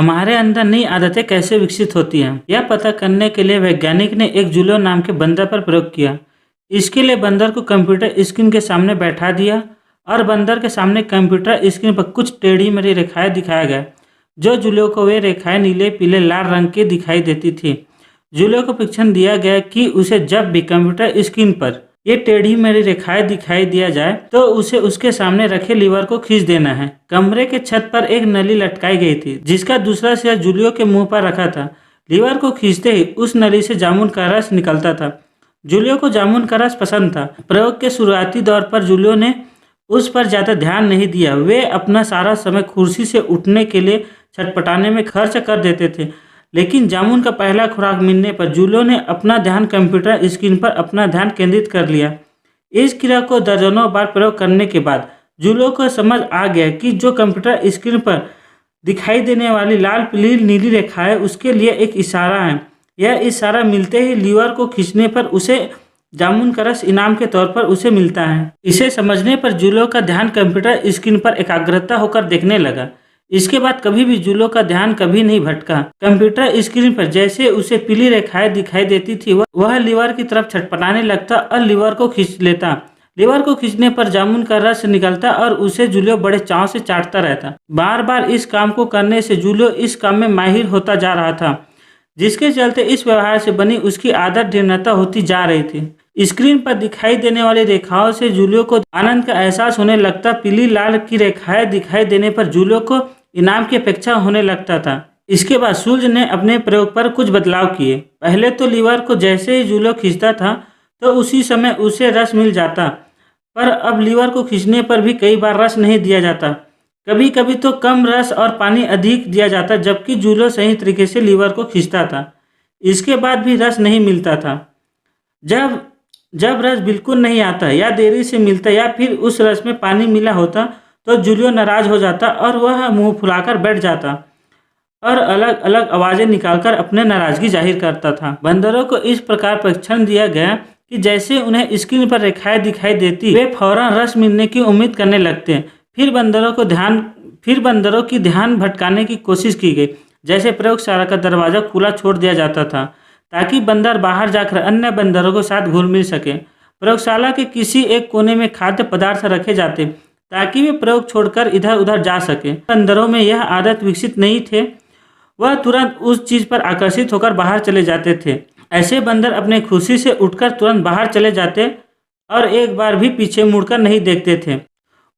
हमारे अंदर नई आदतें कैसे विकसित होती हैं, यह पता करने के लिए वैज्ञानिक ने एक जूलियो नाम के बंदर पर प्रयोग किया। इसके लिए बंदर को कंप्यूटर स्क्रीन के सामने बैठा दिया और बंदर के सामने कंप्यूटर स्क्रीन पर कुछ टेढ़ी मेढ़ी रेखाएं दिखाया गया। जो जूलियो को वे रेखाएं नीले, पीले, लाल रंग की दिखाई देती थी। जूलियो को प्रशिक्षण दिया गया कि उसे जब भी कंप्यूटर स्क्रीन पर ये टेढ़ी मेढ़ी रेखाएं दिखाई दिया जाए तो उसे उसके सामने रखे लीवर को खींच देना है। कमरे के छत पर एक नली लटकाई गई थी जिसका दूसरा सिरा जूलियो के मुंह पर रखा था। लीवर को खींचते ही उस नली से जामुन का रस निकलता था। जूलियो को जामुन का रस पसंद था। प्रयोग के शुरुआती दौर पर जूलियो ने उस पर ज़्यादा ध्यान नहीं दिया। वे अपना सारा समय कुर्सी से उठने के लिए छटपटाने में खर्च कर देते थे। लेकिन जामुन का पहला खुराक मिलने पर जूलियो ने अपना ध्यान कंप्यूटर स्क्रीन पर अपना ध्यान केंद्रित कर लिया। इस क्रिया को दर्जनों बार प्रयोग करने के बाद जूलियो को समझ आ गया कि जो कंप्यूटर स्क्रीन पर दिखाई देने वाली लाल, पीली, नीली रेखाएं उसके लिए एक इशारा है। यह इशारा मिलते ही लीवर को खींचने पर उसे जामुन का रस इनाम के तौर पर उसे मिलता है। इसे समझने पर जूलियो का ध्यान कंप्यूटर स्क्रीन पर एकाग्रता होकर देखने लगा। इसके बाद कभी भी जूलियो का ध्यान कभी नहीं भटका। कंप्यूटर स्क्रीन पर जैसे उसे पीली रेखाएं दिखाई देती थी वह लीवर की तरफ छटपटाने लगता और लीवर को खींच लेता। लीवर को खींचने पर जामुन का रस निकलता और उसे जूलियो बड़े चाव से चाटता रहता। बार बार इस काम को करने से जूलियो इस काम में माहिर होता जा रहा था, जिसके चलते इस व्यवहार से बनी उसकी आदत दृढ़ता होती जा रही थी। स्क्रीन पर दिखाई देने वाली रेखाओं से जूलियो को आनंद का एहसास होने लगता। पीली, लाल की रेखाएं दिखाई देने पर जूलियो को इनाम की अपेक्षा होने लगता था। इसके बाद सूल्ज ने अपने प्रयोग पर कुछ बदलाव किए। पहले तो लीवर को जैसे ही जूलियो खींचता था तो उसी समय उसे रस मिल जाता, पर अब लीवर को खींचने पर भी कई बार रस नहीं दिया जाता। कभी कभी तो कम रस और पानी अधिक दिया जाता, जबकि जूलियो सही तरीके से लीवर को खींचता था। इसके बाद भी रस नहीं मिलता था। जब रस बिल्कुल नहीं आता या देरी से मिलता या फिर उस रस में पानी मिला होता तो जूलियो नाराज हो जाता और वह मुंह फुलाकर बैठ जाता और अलग अलग आवाज़ें निकालकर अपने नाराजगी जाहिर करता था। बंदरों को इस प्रकार प्रशिक्षण दिया गया कि जैसे उन्हें स्क्रीन पर रेखाएं दिखाई देती वे फौरन रस मिलने की उम्मीद करने लगते। फिर बंदरों की ध्यान भटकाने की कोशिश की गई। जैसे प्रयोगशाला का दरवाज़ा खुला छोड़ दिया जाता था ताकि बंदर बाहर जाकर अन्य बंदरों के साथ घुल मिल सके। प्रयोगशाला के किसी एक कोने में खाद्य पदार्थ रखे जाते ताकि वे प्रयोग छोड़कर इधर उधर जा सके। बंदरों में यह आदत विकसित नहीं थे, वह तुरंत उस चीज़ पर आकर्षित होकर बाहर चले जाते थे। ऐसे बंदर अपने खुशी से उठकर तुरंत बाहर चले जाते और एक बार भी पीछे मुड़कर नहीं देखते थे।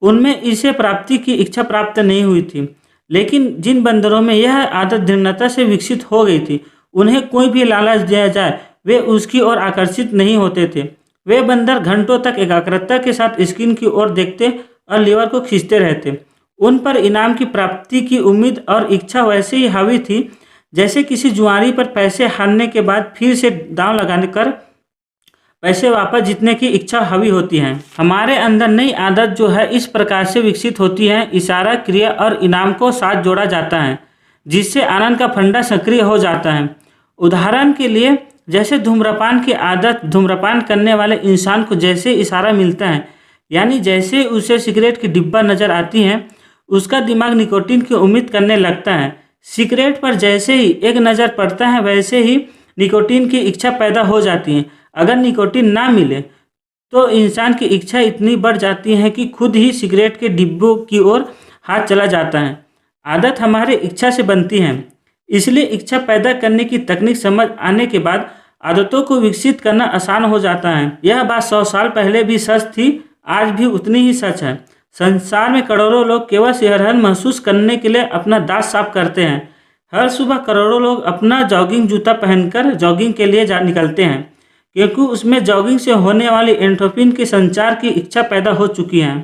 उनमें इसे प्राप्ति की इच्छा प्राप्त नहीं हुई थी। लेकिन जिन बंदरों में यह आदत दृढ़ता से विकसित हो गई थी उन्हें कोई भी लालच दिया जाए वे उसकी ओर आकर्षित नहीं होते थे। वे बंदर घंटों तक एकाग्रता के साथ स्क्रीन की ओर देखते और लीवर को खींचते रहते। उन पर इनाम की प्राप्ति की उम्मीद और इच्छा वैसे ही हावी थी जैसे किसी जुआरी पर पैसे हारने के बाद फिर से दांव लगाने कर पैसे वापस जीतने की इच्छा हावी होती है। हमारे अंदर नई आदत जो है इस प्रकार से विकसित होती है। इशारा, क्रिया और इनाम को साथ जोड़ा जाता है जिससे आनंद का फंडा सक्रिय हो जाता है। उदाहरण के लिए जैसे धूम्रपान की आदत, धूम्रपान करने वाले इंसान को जैसे इशारा मिलता है यानी जैसे उसे सिगरेट की डिब्बा नज़र आती है उसका दिमाग निकोटीन की उम्मीद करने लगता है। सिगरेट पर जैसे ही एक नज़र पड़ता है वैसे ही निकोटीन की इच्छा पैदा हो जाती है। अगर निकोटीन ना मिले तो इंसान की इच्छा इतनी बढ़ जाती है कि खुद ही सिगरेट के डिब्बों की ओर हाथ चला जाता है। आदत हमारे इच्छा से बनती है, इसलिए इच्छा पैदा करने की तकनीक समझ आने के बाद आदतों को विकसित करना आसान हो जाता है। यह बात 100 साल पहले भी सच थी, आज भी उतनी ही सच है। संसार में करोड़ों लोग केवल सेहतमंद महसूस करने के लिए अपना दांत साफ करते हैं। हर सुबह करोड़ों लोग अपना जॉगिंग जूता पहनकर जॉगिंग के लिए निकलते हैं क्योंकि उसमें जॉगिंग से होने वाली एंडोर्फिन के संचार की इच्छा पैदा हो चुकी है।